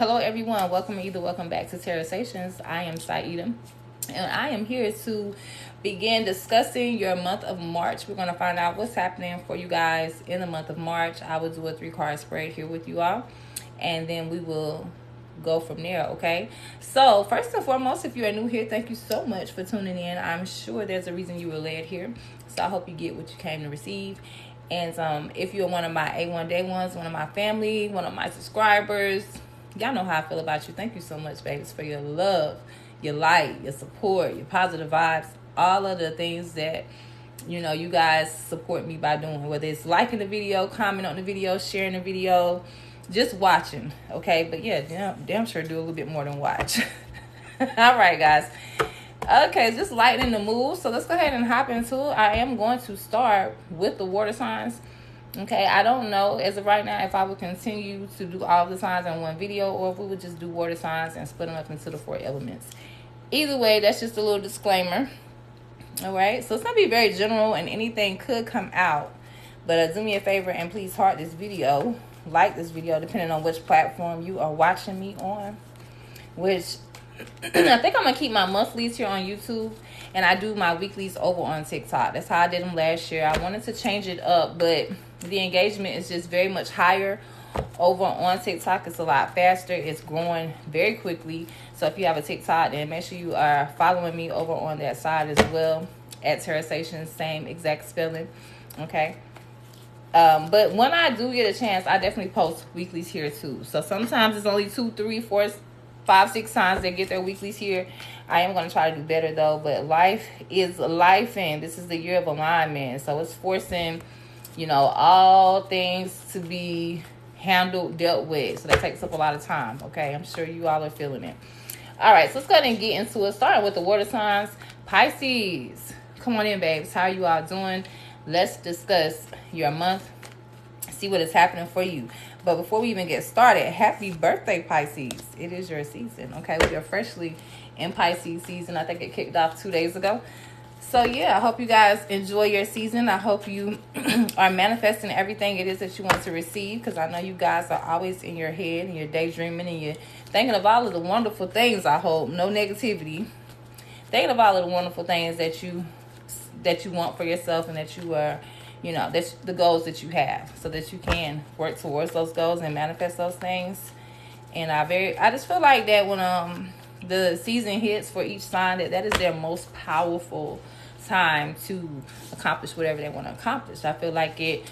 Hello everyone, welcome back to TarotSaytions. I am Saida, and I am here to begin discussing your month of March. We're going to find out what's happening for you guys in the month of March. I will do a 3-card spread here with you all, and then we will go from there, okay? So first and foremost, if you are new here, thank you so much for tuning in. I'm sure there's a reason you were led here, so I hope you get what you came to receive. And if you're one of my A1 Day ones, one of my family, one of my subscribers, y'all know how I feel about you. Thank you so much, babies, for your love, your light, your support, your positive vibes, all of the things that, you guys support me by doing. Whether it's liking the video, commenting on the video, sharing the video, just watching, okay? But yeah, damn sure do a little bit more than watch. All right, guys. Okay, just lightening the mood. So let's go ahead and hop into it. I am going to start with the water signs. Okay, I don't know as of right now if I would continue to do all the signs in one video or if we would just do water signs and split them up into the 4 elements. Either way, that's just a little disclaimer. All right, so it's going to be very general and anything could come out. But do me a favor and please heart this video, like this video, depending on which platform you are watching me on. Which I think I'm going to keep my monthlies here on YouTube. And I do my weeklies over on TikTok. That's how I did them last year. I wanted to change it up, but the engagement is just very much higher over on TikTok. It's a lot faster. It's growing very quickly. So if you have a TikTok, then make sure you are following me over on that side as well at TarotSaytions, same exact spelling. Okay. But when I do get a chance, I definitely post weeklies here too. So sometimes it's only 2, 3, 4, 5, 6 times they get their weeklies here. I am going to try to do better though, but life is life, and this is the year of alignment, so it's forcing all things to be dealt with, so that takes up a lot of time. Okay, I'm sure you all are feeling it. All right, so let's go ahead and get into it, starting with the water signs. Pisces, come on in, babes. How are you all doing? Let's discuss your month, see what is happening for you. But before we even get started, happy birthday, Pisces. It is your season, okay? We are freshly in Pisces season. I think it kicked off 2 days ago. So, yeah, I hope you guys enjoy your season. I hope you are manifesting everything it is that you want to receive, because I know you guys are always in your head and you're daydreaming and you're thinking of all of the wonderful things, I hope. No negativity. Thinking of all of the wonderful things that you want for yourself and that you are... that's the goals that you have, so that you can work towards those goals and manifest those things. And I just feel like that when the season hits for each sign, that is their most powerful time to accomplish whatever they want to accomplish. I feel like it,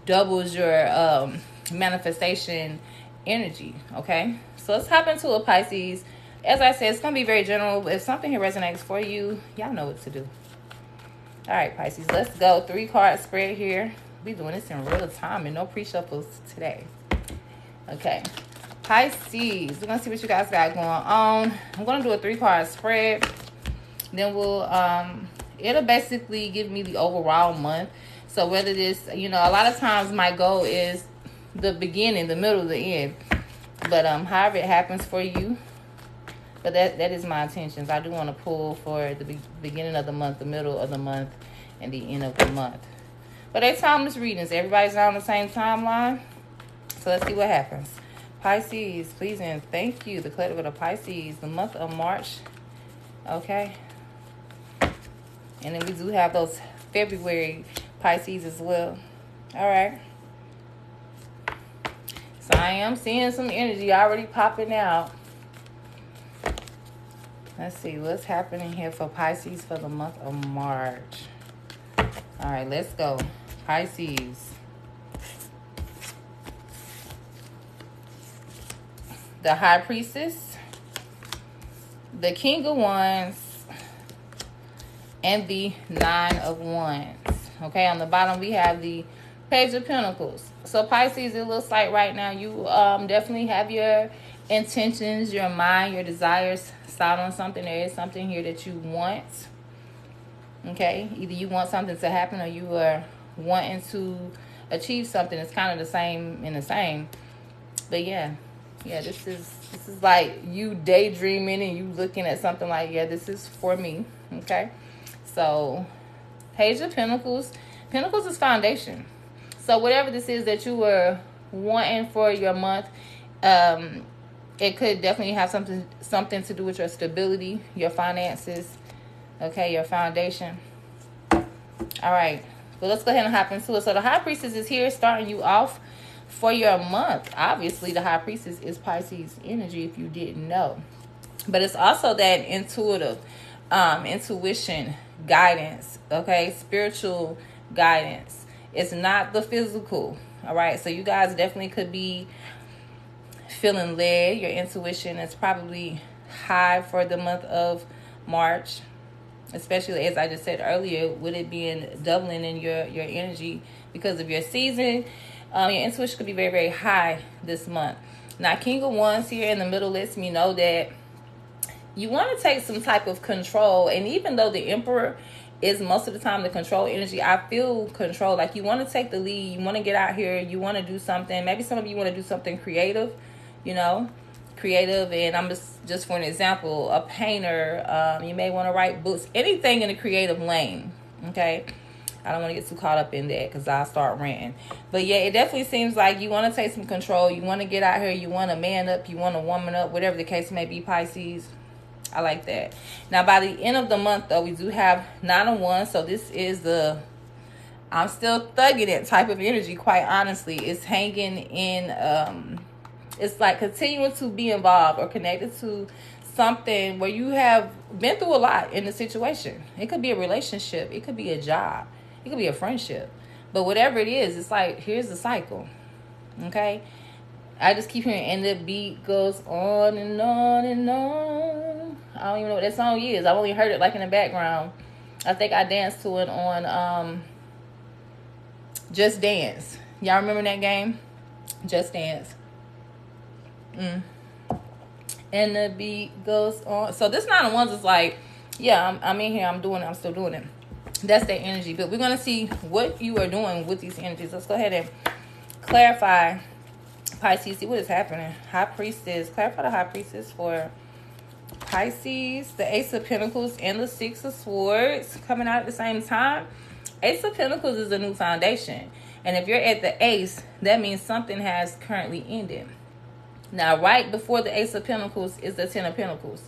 doubles your manifestation energy. Okay, so let's hop into a Pisces. As I said, it's gonna be very general, but if something here resonates for you, y'all know what to do. All right, Pisces, let's go. 3-card spread here. We doing this in real time and no pre-shuffles today. Okay, Pisces, we're going to see what you guys got going on. I'm going to do a 3-card spread. Then it'll basically give me the overall month. So whether this, a lot of times my goal is the beginning, the middle, the end. But however it happens for you. But that is my intentions. I do want to pull for the beginning of the month, the middle of the month, and the end of the month. But they're timeless readings. Everybody's on the same timeline. So let's see what happens. Pisces, please and thank you. The collective of the Pisces, the month of March. Okay. And then we do have those February Pisces as well. All right. So I am seeing some energy already popping out. Let's see what's happening here for Pisces for the month of March. All right, let's go. Pisces. The High Priestess, the King of Wands, and the 9 of Wands. Okay, on the bottom we have the Page of Pentacles. So Pisces, it looks like right now you definitely have your intentions, your mind, your desires set on something. There is something here that you want. Okay, either you want something to happen or you are wanting to achieve something. It's kind of the same in the same. But yeah, this is like you daydreaming and you looking at something like, yeah, this is for me. Okay, so Page of Pentacles. Pentacles is foundation. So whatever this is that you were wanting for your month, It could definitely have something to do with your stability, your finances, okay, your foundation. All right, so let's go ahead and hop into it. So the High Priestess is here starting you off for your month. Obviously, the High Priestess is Pisces energy, if you didn't know. But it's also that intuitive, intuition, guidance, okay, spiritual guidance. It's not the physical, all right? So you guys definitely could be feeling led. Your intuition is probably high for the month of March, especially as I just said earlier, with it being doubling in your energy because of your season. Your intuition could be very, very high this month. Now, King of Wands here in the middle lets me know that you want to take some type of control. And even though the Emperor is most of the time the control energy, I feel control. Like you want to take the lead. You want to get out here. You want to do something. Maybe some of you want to do something creative, you know, creative. And I'm just for an example, a painter. You may want to write books, anything in the creative lane. Okay. I don't want to get too caught up in that because I'll start ranting. But yeah, it definitely seems like you want to take some control. You want to get out here. You want to man up. You want to woman up, whatever the case may be, Pisces. I like that. Now, by the end of the month, though, we do have 9 of Wands. So this is the I'm still thugging it type of energy, quite honestly. It's hanging in, it's like continuing to be involved or connected to something where you have been through a lot in the situation. It could be a relationship. It could be a job. It could be a friendship. But whatever it is, it's like, here's the cycle. Okay? I just keep hearing, and the beat goes on and on and on. I don't even know what that song is. I've only heard it like in the background. I think I danced to it on Just Dance. Y'all remember that game? Just Dance. And the beat goes on. So this 9 of Wands is like, yeah, I'm in here. I'm still doing it. That's that energy. But we're going to see what you are doing with these energies. Let's go ahead and clarify, Pisces. See what is happening. High Priestess. Clarify the High Priestess for Pisces. The Ace of Pentacles and the 6 of Swords coming out at the same time. Ace of Pentacles is a new foundation. And if you're at the Ace, that means something has currently ended. Now, right before the Ace of Pentacles is the 10 of Pentacles.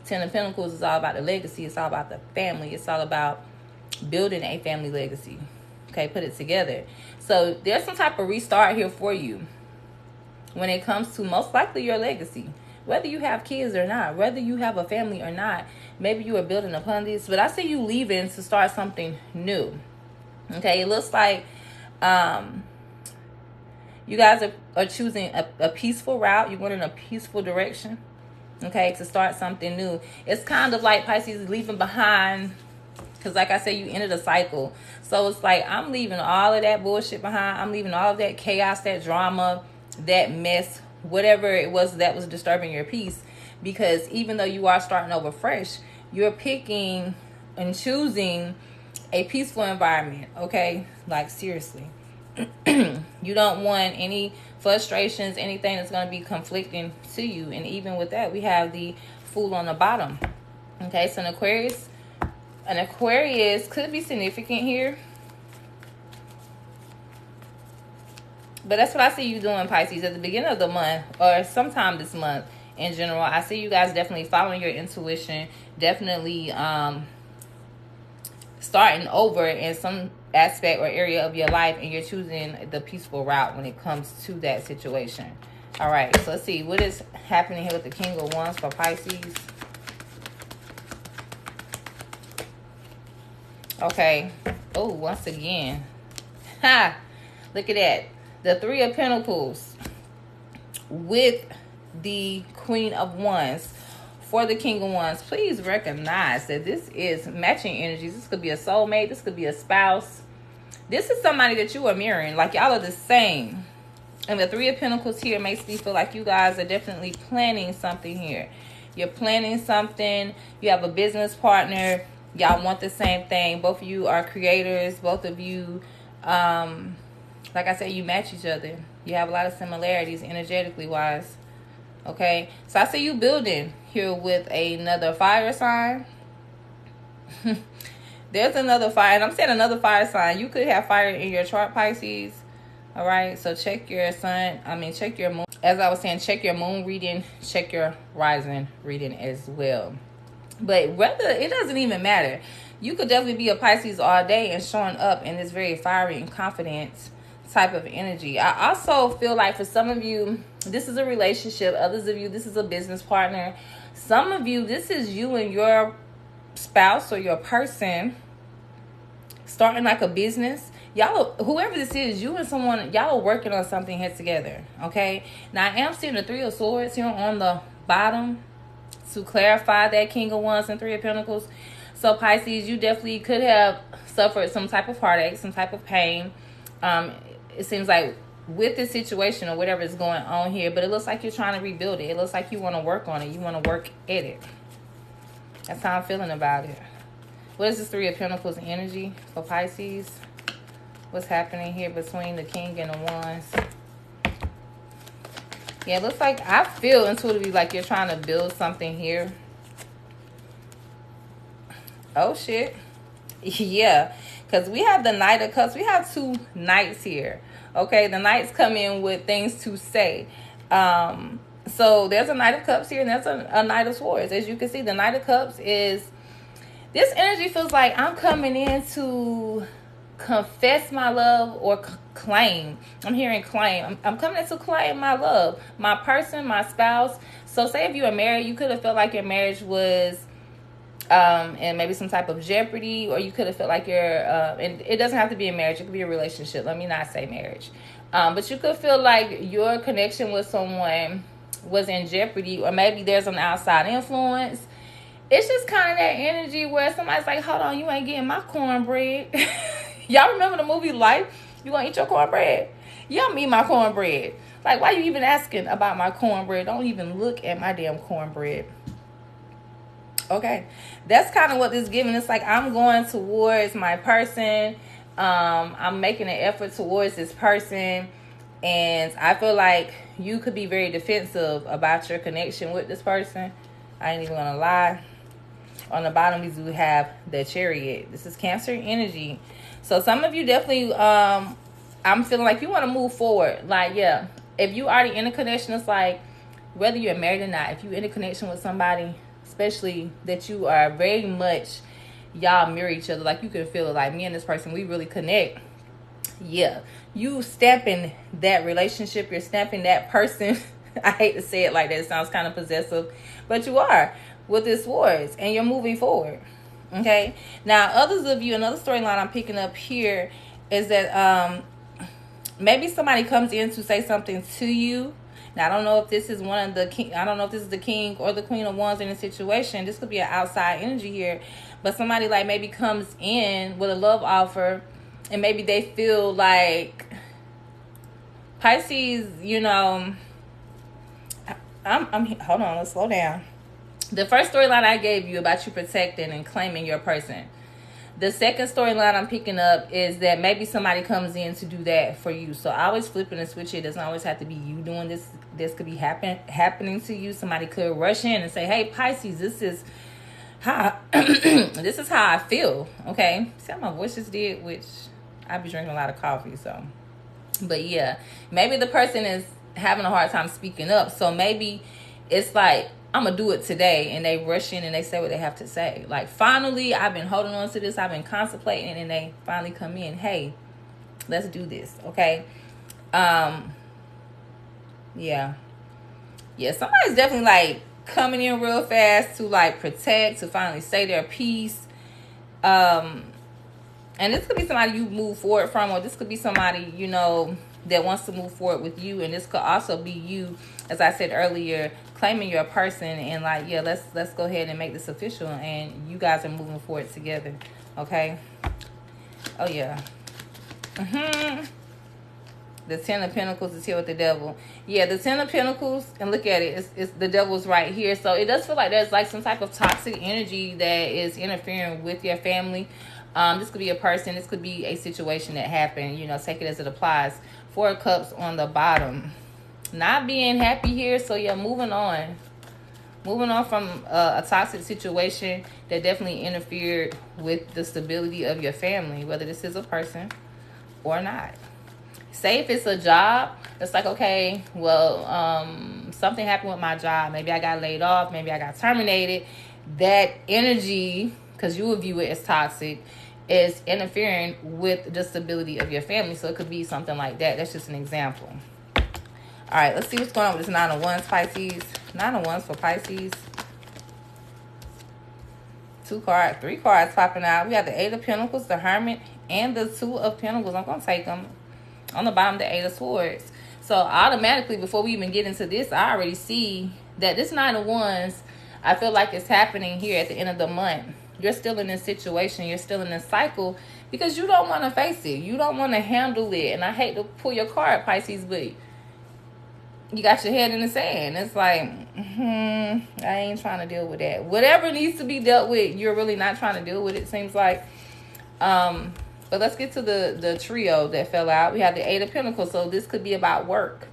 10 of Pentacles is all about the legacy. It's all about the family. It's all about building a family legacy. Okay, put it together. So there's some type of restart here for you when it comes to most likely your legacy. Whether you have kids or not, whether you have a family or not, maybe you are building upon this. But I see you leaving to start something new. Okay, it looks like you guys are choosing a peaceful route. You're going in a peaceful direction, okay, to start something new. It's kind of like Pisces leaving behind, because like I said, you ended a cycle. So it's like, I'm leaving all of that bullshit behind. I'm leaving all of that chaos, that drama, that mess, whatever it was that was disturbing your peace. Because even though you are starting over fresh, you're picking and choosing a peaceful environment, okay? Like, seriously. You don't want any frustrations, anything that's going to be conflicting to you. And even with that, we have the Fool on the bottom. Okay, so an Aquarius could be significant here. But that's what I see you doing, Pisces, at the beginning of the month or sometime this month in general. I see you guys definitely following your intuition, definitely starting over in some aspect or area of your life, and you're choosing the peaceful route when it comes to that situation. All right, so let's see what is happening here with the King of Wands for Pisces. Okay. Oh, once again. Ha! Look at that. The 3 of Pentacles with the Queen of Wands for the King of Wands. Please recognize that this is matching energies. This could be a soulmate. This could be a spouse. This is somebody that you are mirroring. Like, y'all are the same. And the 3 of Pentacles here makes me feel like you guys are definitely planning something here. You're planning something. You have a business partner. Y'all want the same thing. Both of you are creators. Both of you, like I said, you match each other. You have a lot of similarities energetically wise. Okay, so I see you building here with another fire sign. There's another fire, and I'm saying another fire sign. You could have fire in your chart, Pisces. All right, so check your sun. Check your moon. As I was saying, check your moon reading, check your rising reading as well. But whether, it doesn't even matter. You could definitely be a Pisces all day and showing up in this very fiery and confident type of energy. I also feel like for some of you, this is a relationship. Others of you, this is a business partner. Some of you, this is you and your spouse or your person starting like a business. Y'all, whoever this is, you and someone, y'all are working on something here together. Okay, now I am seeing the Three of Swords here on the bottom to clarify that King of Wands and Three of Pentacles. So Pisces, you definitely could have suffered some type of heartache, some type of pain. It seems like with this situation or whatever is going on here, but it looks like you're trying to rebuild it. It looks like you want to work on it. You want to work at it. That's how I'm feeling about it. What is this Three of Pentacles energy for Pisces? What's happening here between the King and the Wands? Yeah, it looks like, I feel intuitively like you're trying to build something here. Oh, shit. Yeah, because we have the Knight of Cups. We have two knights here. Okay, the knights come in with things to say. So there's a Knight of Cups here, and there's a Knight of Swords. As you can see, the Knight of Cups is, this energy feels like I'm coming in to confess my love or claim. I'm hearing claim. I'm coming in to claim my love, my person, my spouse. So say if you are married, you could have felt like your marriage was and maybe some type of jeopardy, or you could have felt like you're and it doesn't have to be a marriage, it could be a relationship. Let me not say marriage. But you could feel like your connection with someone was in jeopardy, or maybe there's an outside influence. It's just kind of that energy where somebody's like, hold on, you ain't getting my cornbread. Y'all remember the movie Life? You gonna eat your cornbread? Yeah, I'm eating my cornbread. Like, why you even asking about my cornbread? Don't even look at my damn cornbread. Okay, that's kind of what this is giving. It's like I'm going towards my person. I'm making an effort towards this person. And I feel like you could be very defensive about your connection with this person. I ain't even gonna lie. On the bottom, we do have the Chariot. This is Cancer energy. So some of you definitely, I'm feeling like you want to move forward. Like, yeah, if you already in a connection, it's like, whether you're married or not, if you're in a connection with somebody, especially that you are very much, y'all mirror each other. Like, you can feel it, like, me and this person, we really connect. Yeah, you stamping that relationship, you're stamping that person. I hate to say it like that, it sounds kind of possessive, but you are with this Swords, and you're moving forward. Okay, now others of you, another storyline I'm picking up here is that maybe somebody comes in to say something to you. Now, I don't know if this is one of the king, I don't know if this is the King or the Queen of Wands in a situation. This could be an outside energy here, but somebody like maybe comes in with a love offer, and maybe they feel like, Pisces, you know, I'm hold on, let's slow down. The first storyline I gave you about you protecting and claiming your person. The second storyline I'm picking up is that maybe somebody comes in to do that for you. So I always flipping and switch. It doesn't always have to be you doing this. This could be happening to you. Somebody could rush in and say, hey, Pisces, this is how this is how I feel. Okay. See how my voice just did, which I be drinking a lot of coffee. So, but yeah, maybe the person is having a hard time speaking up. So maybe it's like, I'm going to do it today. And they rush in and they say what they have to say. Like, finally, I've been holding on to this. I've been contemplating. And they finally come in. Hey, let's do this. Okay. Yeah. Yeah. Somebody's definitely like coming in real fast to like protect, to finally say their piece. And this could be somebody you move forward from, or this could be somebody, you know, that wants to move forward with you. And this could also be you, as I said earlier, claiming your person and like, yeah, let's go ahead and make this official, and you guys are moving forward together. Okay. Oh yeah. The Ten of Pentacles is here with the Devil. Yeah, the Ten of Pentacles, and look at it, it's the Devil's right here. So it does feel like there's like some type of toxic energy that is interfering with your family. This could be a person, this could be a situation that happened, you know, take it as it applies. Four of Cups on the bottom. Not being happy here, so yeah, moving on. Moving on from a toxic situation that definitely interfered with the stability of your family, whether this is a person or not. Say if it's a job, it's like, okay, well, something happened with my job. Maybe I got laid off. Maybe I got terminated. That energy, because you would view it as toxic, is interfering with the stability of your family. So it could be something like that. That's just an example. All right, let's see what's going on with this 9 of Wands, Pisces. 9 of Wands for Pisces. 3 cards popping out. We have the 8 of Pentacles, the Hermit, and the 2 of Pentacles. I'm going to take them. On the bottom, the 8 of Swords. So automatically, before we even get into this, I already see that this 9 of Wands, I feel like it's happening here at the end of the month. You're still in this situation. You're still in this cycle because you don't want to face it. You don't want to handle it. And I hate to pull your card, Pisces, but you got your head in the sand. It's like, I ain't trying to deal with that. Whatever needs to be dealt with, you're really not trying to deal with it, seems like. But let's get to the trio that fell out. We have the 8 of Pentacles. So this could be about work.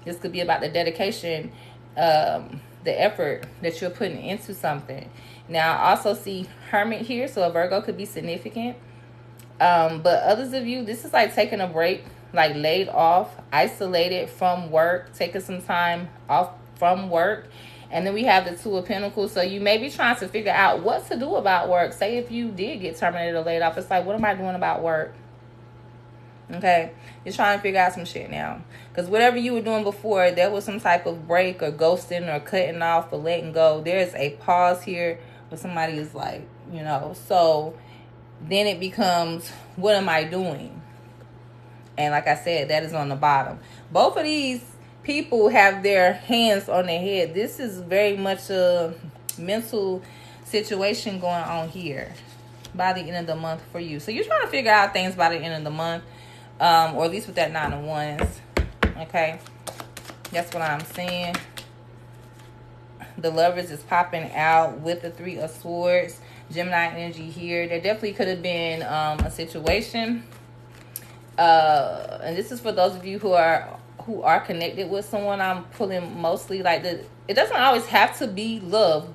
This could be about the dedication, the effort that you're putting into something. Now, I also see Hermit here. So a Virgo could be significant. But others of you, this is like taking a break, like laid off, isolated from work, taking some time off from work. And then we have the 2 of Pentacles. So you may be trying to figure out what to do about work. Say if you did get terminated or laid off, it's like, what am I doing about work? Okay. You're trying to figure out some shit now. Because whatever you were doing before, there was some type of break or ghosting or cutting off or letting go. There's a pause here where somebody is like, you know. So then it becomes, what am I doing? And like I said, that is on the bottom. Both of these people have their hands on their head. This is very much a mental situation going on here by the end of the month for you. So you're trying to figure out things by the end of the month, or at least with that 9 of Wands. Okay, that's what I'm saying. The Lovers is popping out with the 3 of Swords. Gemini energy here. There definitely could have been a situation, and this is for those of you who are connected with someone. I'm pulling mostly like it doesn't always have to be love,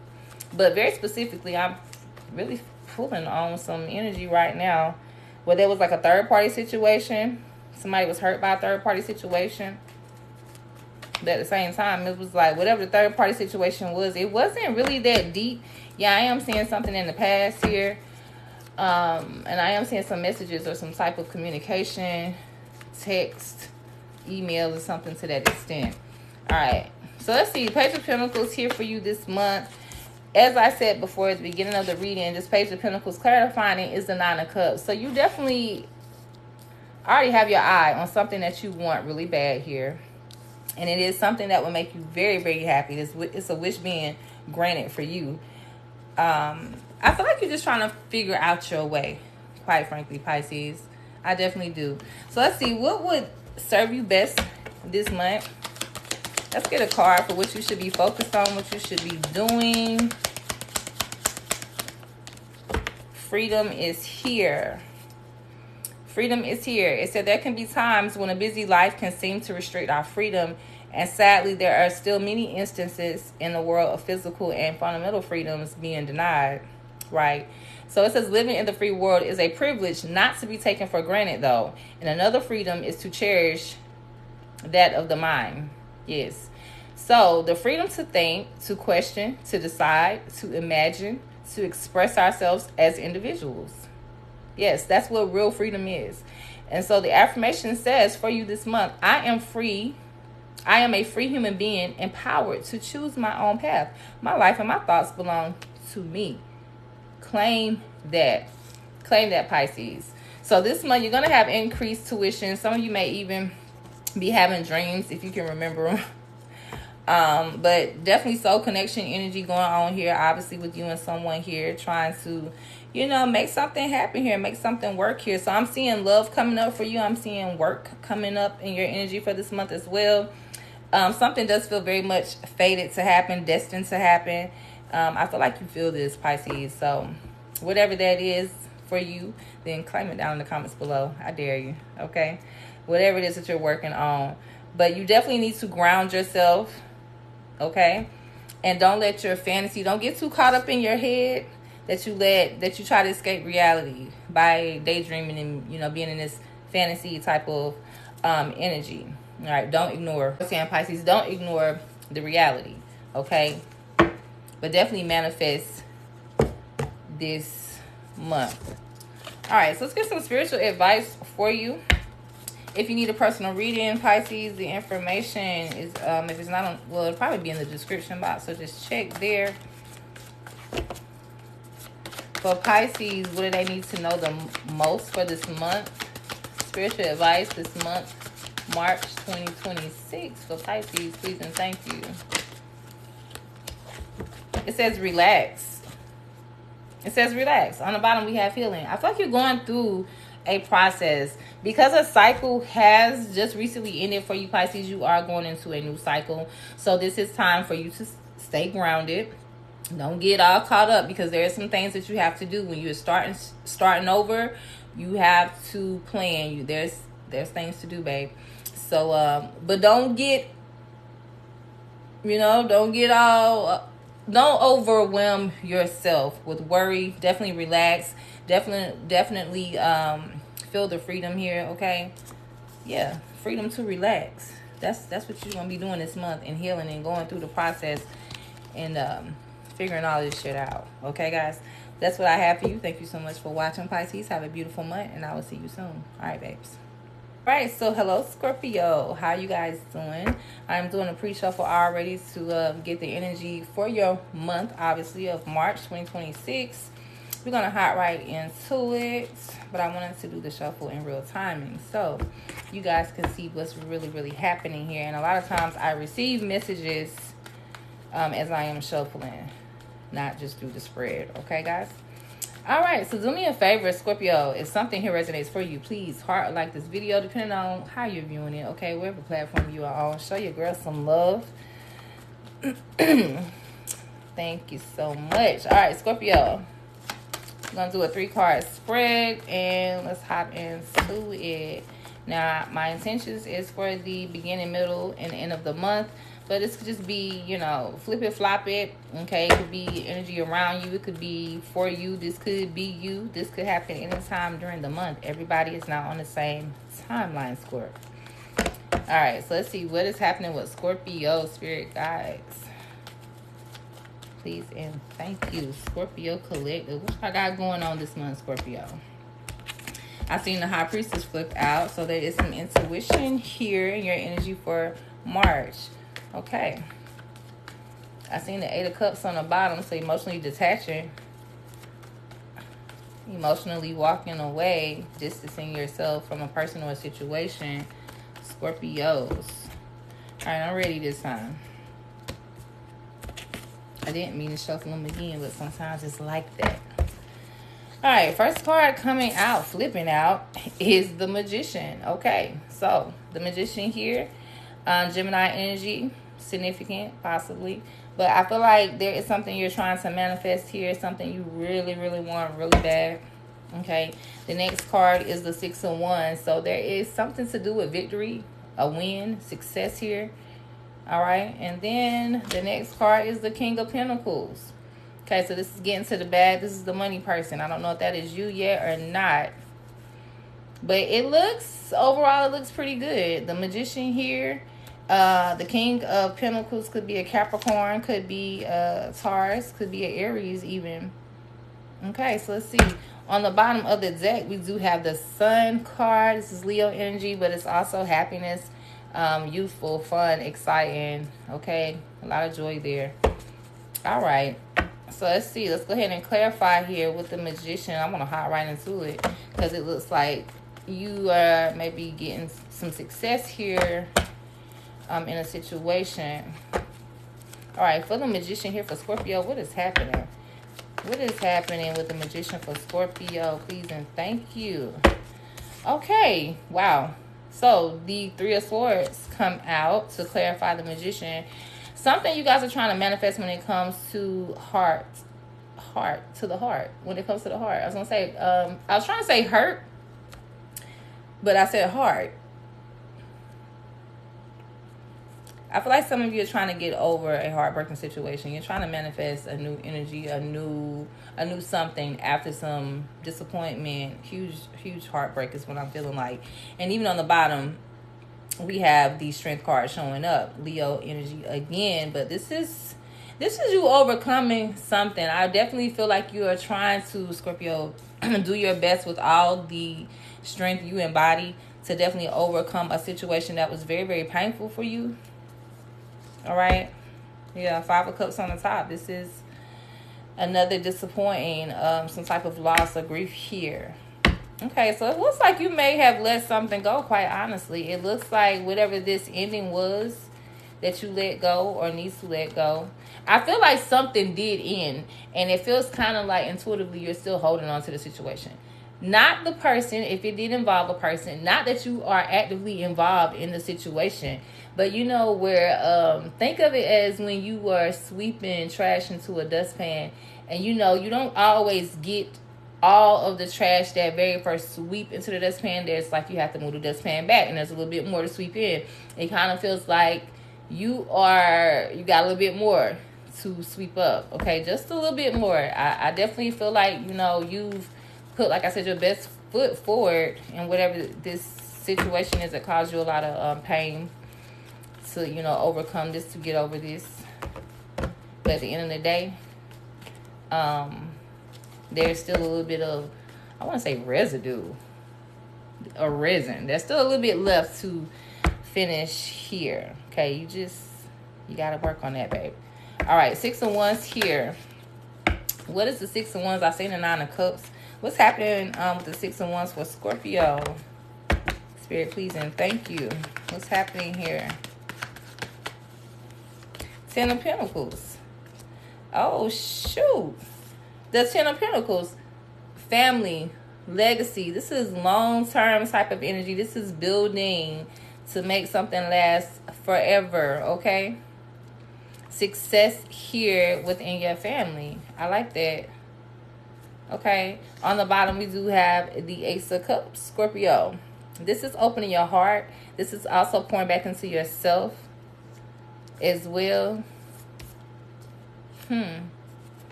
but very specifically, I'm really pulling on some energy right now where there was like a third party situation. Somebody was hurt by a third party situation. But at the same time, it was like whatever the third party situation was, it wasn't really that deep. Yeah, I am seeing something in the past here. And I am seeing some messages or some type of communication, text, email, or something to that extent. All right. So let's see. Page of Pentacles here for you this month. As I said before at the beginning of the reading, this Page of Pentacles clarifying is the 9 of Cups. So you definitely already have your eye on something that you want really bad here. And it is something that will make you very, very happy. It's a wish being granted for you. I feel like you're just trying to figure out your way, quite frankly, Pisces. I definitely do. So let's see. What would serve you best this month? Let's get a card for what you should be focused on, what you should be doing. Freedom is here. Freedom is here. It said there can be times when a busy life can seem to restrict our freedom. And sadly, there are still many instances in the world of physical and fundamental freedoms being denied. Right? So it says living in the free world is a privilege not to be taken for granted, though. And another freedom is to cherish that of the mind. Yes. So the freedom to think, to question, to decide, to imagine, to express ourselves as individuals. Yes, that's what real freedom is. And so the affirmation says for you this month, I am free. I am a free human being, empowered to choose my own path. My life and my thoughts belong to me. Claim that. Claim that, Pisces. So this month, you're going to have increased tuition. Some of you may even be having dreams, if you can remember them. But definitely soul connection energy going on here, obviously with you and someone here trying to, you know, make something happen here, make something work here. So I'm seeing love coming up for you. I'm seeing work coming up in your energy for this month as well. Something does feel very much fated to happen, destined to happen. I feel like you feel this, Pisces. So whatever that is for you, then claim it down in the comments below. I dare you. Okay. Whatever it is that you're working on. But you definitely need to ground yourself. Okay. And don't let your fantasy, don't get too caught up in your head that you try to escape reality by daydreaming and, you know, being in this fantasy type of energy. All right, don't ignore. I'm saying, Pisces, don't ignore the reality, okay? But definitely manifest this month. All right, so let's get some spiritual advice for you. If you need a personal reading, Pisces, the information is, if it's not on, well, it'll probably be in the description box, so just check there. For Pisces, what do they need to know the most for this month? Spiritual advice this month, March 2026 for Pisces, please and thank you. It says relax. It says relax. On the bottom, we have healing. I feel like you're going through a process. Because a cycle has just recently ended for you, Pisces, you are going into a new cycle. So this is time for you to stay grounded. Don't get all caught up, because there are some things that you have to do when you're starting over. You have to plan. There's things to do, babe. So, but don't get, don't overwhelm yourself with worry. Definitely relax. Definitely feel the freedom here, okay? Yeah, freedom to relax. That's what you're gonna be doing this month, and healing and going through the process and figuring all this shit out. Okay, guys? That's what I have for you. Thank you so much for watching, Pisces. Have a beautiful month, and I will see you soon. All right, babes. All right, so hello, Scorpio. How you guys doing? I'm doing a pre-shuffle already to get the energy for your month, obviously, of March 2026. We're going to hop right into it, but I wanted to do the shuffle in real timing so you guys can see what's really, really happening here. And a lot of times I receive messages as I am shuffling, not just through the spread. Okay, guys? All right, so do me a favor, Scorpio. If something here resonates for you, please heart or like this video, depending on how you're viewing it, okay? Whatever platform you are on, show your girl some love. Thank you so much. All right, Scorpio. I'm going to do a 3-card spread, and let's hop into it. Now, my intentions is for the beginning, middle, and end of the month. But this could just be, flip it, flop it. Okay, it could be energy around you. It could be for you. This could be you. This could happen anytime during the month. Everybody is not on the same timeline, Scorpio. All right, so let's see what is happening with Scorpio spirit guides. Please and thank you, Scorpio Collective. What I got going on this month, Scorpio? I seen the High Priestess flip out, so there is some intuition here in your energy for March. Okay. I seen the 8 of Cups on the bottom, so emotionally detaching. Emotionally walking away, distancing yourself from a person or a situation. Scorpios. All right, I'm ready this time. I didn't mean to shuffle them again, but sometimes it's like that. All right, first card coming out, flipping out, is the Magician. Okay, so the Magician here, Gemini energy, significant, possibly. But I feel like there is something you're trying to manifest here, something you really, really want really bad. Okay, the next card is the 6 of Wands. So there is something to do with victory, a win, success here. All right, and then the next card is the King of Pentacles. Okay, so this is getting to the bag. This is the money person. I don't know if that is you yet or not. But it looks, overall, it looks pretty good. The Magician here, the King of Pentacles could be a Capricorn, could be Taurus, could be an Aries even. Okay, so let's see. On the bottom of the deck, we do have the Sun card. This is Leo energy, but it's also happiness. Youthful, fun, exciting. Okay, a lot of joy there. All right, so let's see. Let's go ahead and clarify here with the Magician. I'm gonna hop right into it because it looks like you are maybe getting some success here in a situation. All right, for the Magician here for Scorpio, what is happening? What is happening with the Magician for Scorpio? Please and thank you. Okay, wow. So the 3 of Swords come out to clarify the Magician. Something you guys are trying to manifest when it comes to heart to the heart. When it comes to the heart, I was gonna say, I was trying to say hurt, but I said heart. I feel like some of you are trying to get over a heartbreaking situation. You're trying to manifest a new energy, a new something after some disappointment. Huge heartbreak is what I'm feeling like. And even on the bottom, we have the Strength card showing up. Leo energy again, but this is you overcoming something. I definitely feel like you are trying to, Scorpio, do your best with all the strength you embody to definitely overcome a situation that was very, very painful for you. All right. Yeah, 5 of Cups on the top. This is another disappointing, some type of loss or grief here. Okay, so it looks like you may have let something go, quite honestly. It looks like whatever this ending was that you let go or needs to let go, I feel like something did end, and it feels kind of like intuitively you're still holding on to the situation. Not the person, if it did involve a person, not that you are actively involved in the situation, but you know where, think of it as when you were sweeping trash into a dustpan, and you know, you don't always get all of the trash that very first sweep into the dustpan. There's like you have to move the dustpan back, and there's a little bit more to sweep in. It kind of feels like you got a little bit more to sweep up. Okay, just a little bit more. I definitely feel like, you know, you've put, like I said, your best foot forward in whatever this situation is that caused you a lot of pain, to, you know, overcome this, to get over this. But at the end of the day, there's still a little bit of, I want to say residue or resin. There's still a little bit left to finish here. Okay, you got to work on that, babe. All right, 6 of Wands here. What is the 6 of Wands? I seen the 9 of Cups. What's happening with the 6 of Wands for Scorpio? Spirit, please and thank you. What's happening here? 10 of Pentacles. Oh, shoot. The 10 of Pentacles. Family, legacy. This is long-term type of energy. This is building to make something last forever, okay? Success here within your family. I like that. Okay. On the bottom, we do have the Ace of Cups, Scorpio. This is opening your heart. This is also pouring back into yourself as well.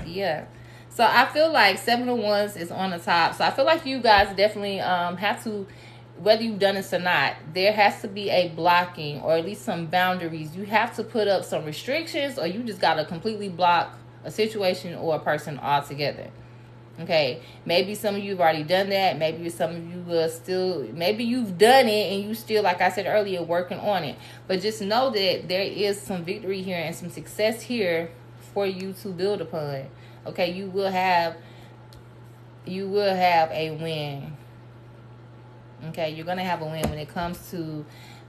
Yeah. So I feel like 7 of Wands is on the top. So I feel like you guys definitely have to, whether you've done this or not, there has to be a blocking or at least some boundaries. You have to put up some restrictions, or you just got to completely block a situation or a person altogether. Okay, maybe some of you have already done that. Maybe some of you are still, maybe you've done it and you still, like I said earlier, working on it. But just know that there is some victory here and some success here for you to build upon. Okay, you will have a win. Okay, you're going to have a win when it comes to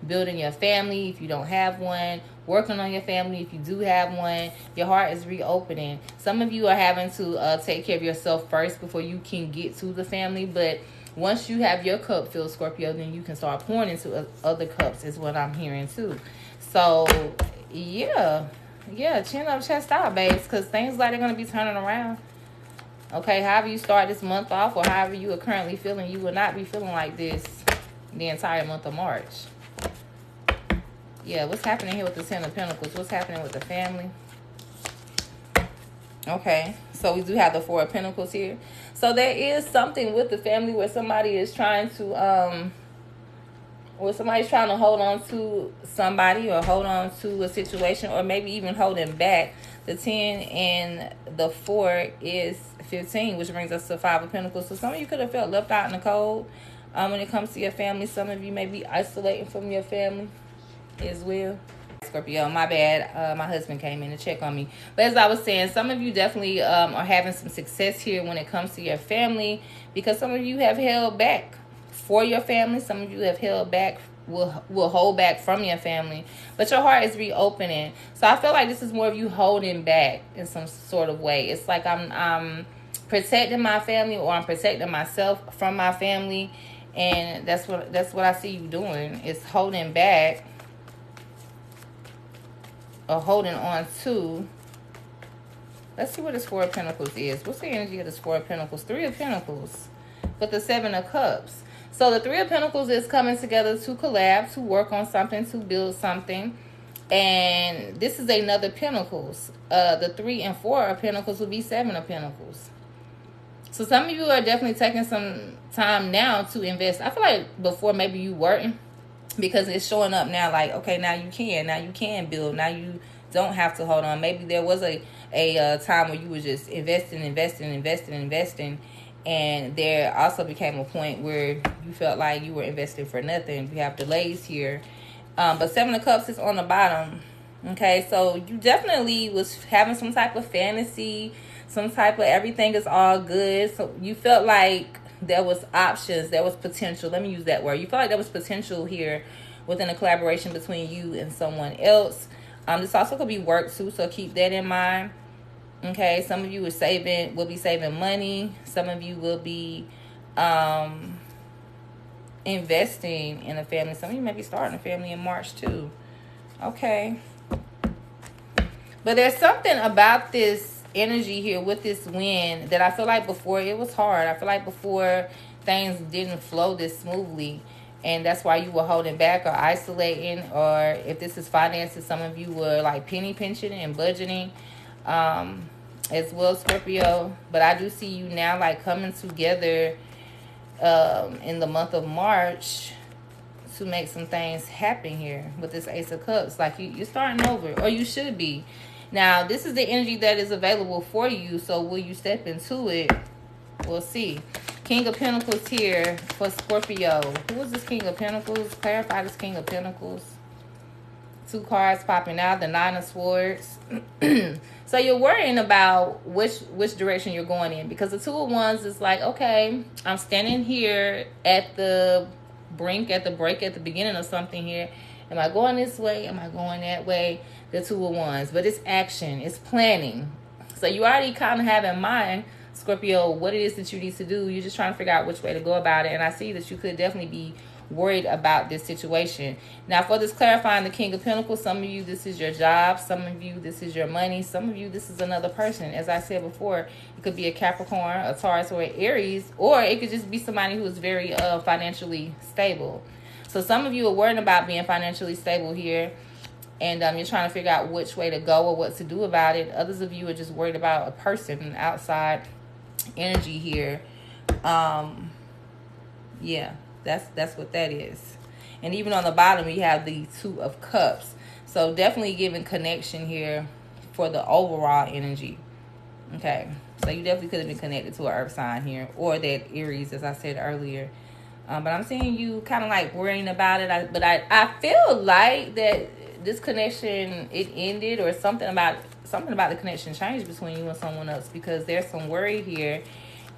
building your family. If you don't have one, working on your family. If you do have one, your heart is reopening. Some of you are having to take care of yourself first before you can get to the family. But once you have your cup filled, Scorpio, then you can start pouring into other cups, is what I'm hearing too. So, yeah, chin up, chest out, babes, because things like they're going to be turning around. Okay, however you start this month off, or however you are currently feeling, you will not be feeling like this the entire month of March. Yeah, what's happening here with the 10 of Pentacles? What's happening with the family? Okay, so we do have the 4 of Pentacles here. So there is something with the family where somebody is trying to, where somebody's trying to hold on to somebody or hold on to a situation, or maybe even holding back. The 10 and the 4 is 15, which brings us to 5 of Pentacles. So some of you could have felt left out in the cold when it comes to your family. Some of you may be isolating from your family as well. Scorpio, my bad. My husband came in to check on me. But as I was saying, some of you definitely are having some success here when it comes to your family, because some of you have held back for your family. Some of you have held back, will hold back from your family, but your heart is reopening. So I feel like this is more of you holding back in some sort of way. It's like I'm protecting my family, or I'm protecting myself from my family, and that's what I see you doing, is holding back or holding on to. Let's see what this 4 of Pentacles is. What's the energy of this 4 of Pentacles? 3 of Pentacles, but the 7 of Cups. So the 3 of Pentacles is coming together to collab, to work on something, to build something. And this is another Pentacles. The 3 and 4 of Pentacles will be 7 of Pentacles. So some of you are definitely taking some time now to invest. I feel like before maybe you weren't because it's showing up now like, okay, now you can build, now you don't have to hold on. Maybe there was a time where you were just investing, and there also became a point where you felt like you were investing for nothing. We have delays here, but Seven of Cups is on the bottom. Okay, so you definitely was having some type of fantasy, some type of everything is all good. So you felt like there was options, there was potential. Let me use that word. You felt like there was potential here within a collaboration between you and someone else. This also could be work too, so keep that in mind. Okay, some of you will be saving money. Some of you will be investing in a family. Some of you may be starting a family in March too. Okay. But there's something about this energy here with this wind that I feel like before it was hard. I feel like before things didn't flow this smoothly. And that's why you were holding back or isolating. Or if this is finances, some of you were like penny pinching and budgeting as well, Scorpio. But I do see you now like coming together in the month of March to make some things happen here with this Ace of Cups. Like you're starting over, or you should be. Now, this is the energy that is available for you. So will you step into it? We'll see. King of Pentacles here for Scorpio. Who is this King of Pentacles? Clarify this King of Pentacles. Two cards popping out. The Nine of Swords. So you're worrying about which direction you're going in. Because the Two of Wands is like, okay, I'm standing here at the brink, at the break, at the beginning of something here. Am I going this way? Am I going that way? The Two of Wands. But it's action. It's planning. So you already kind of have in mind, Scorpio, what it is that you need to do. You're just trying to figure out which way to go about it. And I see that you could definitely be worried about this situation. Now, for this clarifying the King of Pentacles, some of you, this is your job. Some of you, this is your money. Some of you, this is another person. As I said before, it could be a Capricorn, a Taurus, or an Aries. Or it could just be somebody who is very financially stable. So some of you are worried about being financially stable here. And you're trying to figure out which way to go or what to do about it. Others of you are just worried about a person, outside energy here. Yeah, that's what that is. And even on the bottom, you have the Two of Cups. So definitely giving connection here for the overall energy. Okay, so you definitely could have been connected to an earth sign here, or that Aries, as I said earlier. But I'm seeing you kind of like worrying about it. But I feel like that this connection, it ended, or something about the connection changed between you and someone else, because there's some worry here.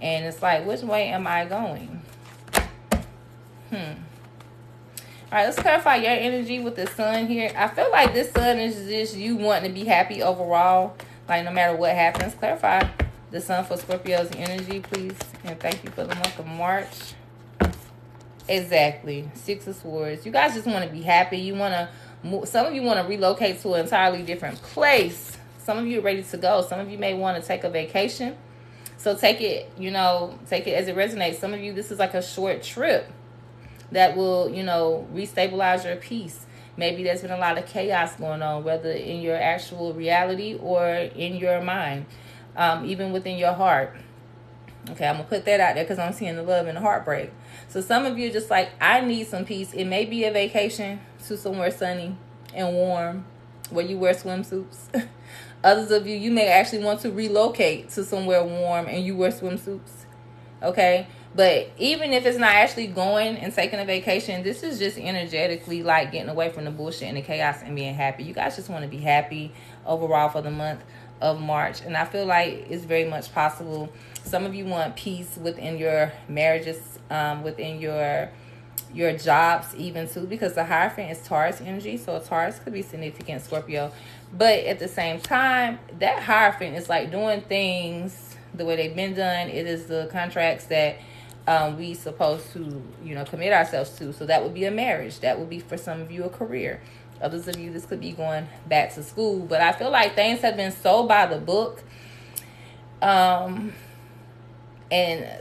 And it's like, which way am I going? All right, let's clarify your energy with the sun here. I feel like this sun is just you wanting to be happy overall, like no matter what happens. Clarify the sun for Scorpio's energy, please. And thank you for the month of March. Exactly. Six of Swords. You guys just want to be happy. You want to move. Some of you want to relocate to an entirely different place. Some of you are ready to go. Some of you may want to take a vacation. So take it, take it as it resonates. Some of you, this is like a short trip that will, restabilize your peace. Maybe there's been a lot of chaos going on, whether in your actual reality or in your mind, even within your heart. Okay, I'm going to put that out there because I'm seeing the love and the heartbreak. So some of you are just like, I need some peace. It may be a vacation to somewhere sunny and warm where you wear swimsuits. Others of you, you may actually want to relocate to somewhere warm and you wear swimsuits. Okay? But even if it's not actually going and taking a vacation, this is just energetically like getting away from the bullshit and the chaos and being happy. You guys just want to be happy overall for the month of March. And I feel like it's very much possible. Some of you want peace within your marriages, within your jobs even too, because the Hierophant is Taurus energy. So a Taurus could be significant, Scorpio. But at the same time, that Hierophant is like doing things the way they've been done. It is the contracts that we supposed to, commit ourselves to. So that would be a marriage. That would be for some of you a career. Others of you, this could be going back to school. But I feel like things have been so by the book. And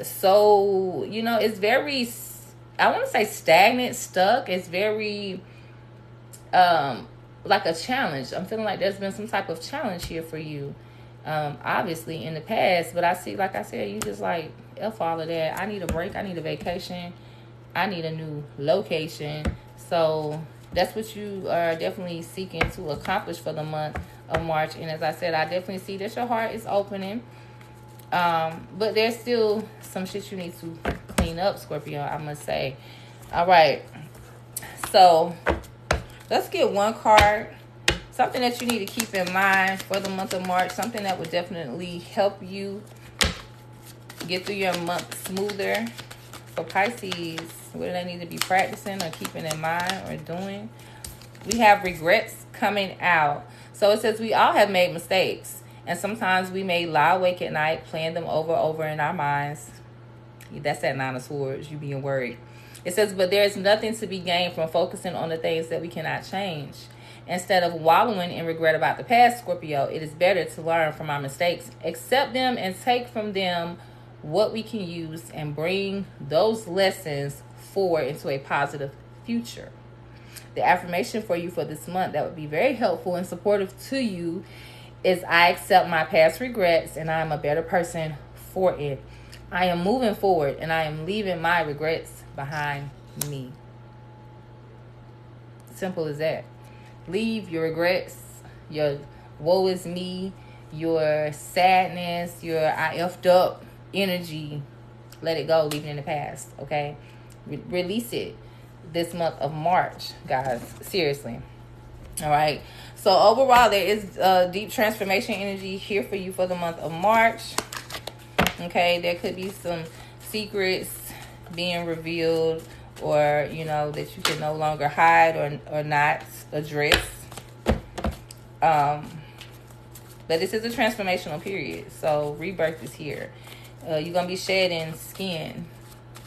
so, it's very, I want to say stagnant, stuck. It's very like a challenge. I'm feeling like there's been some type of challenge here for you. Obviously in the past, but I see, like I said, you just like, F all of that. I need a break. I need a vacation. I need a new location. So that's what you are definitely seeking to accomplish for the month of March. And as I said, I definitely see that your heart is opening. But there's still some shit you need to clean up, Scorpio, I must say. All right. So let's get one card. Something that you need to keep in mind for the month of March. Something that would definitely help you get through your month smoother. For Pisces, what do they need to be practicing or keeping in mind or doing? We have regrets coming out. So it says we all have made mistakes. And sometimes we may lie awake at night, playing them over in our minds. That's that Nine of Swords, you being worried. It says, but there is nothing to be gained from focusing on the things that we cannot change. Instead of wallowing in regret about the past, Scorpio, it is better to learn from our mistakes, accept them, and take from them what we can use and bring those lessons forward into a positive future. The affirmation for you for this month that would be very helpful and supportive to you is I accept my past regrets and I am a better person for it. I am moving forward and I am leaving my regrets behind me. Simple as that. Leave your regrets, your woe is me, your sadness, your I effed up energy. Let it go. Leave it in the past. Okay? Release it this month of March, guys. Seriously. All right. So overall, there is deep transformation energy here for you for the month of March. Okay? There could be some secrets being revealed, or you know that you can no longer hide or not address. But this is a transformational period, so rebirth is here. You're gonna be shedding skin,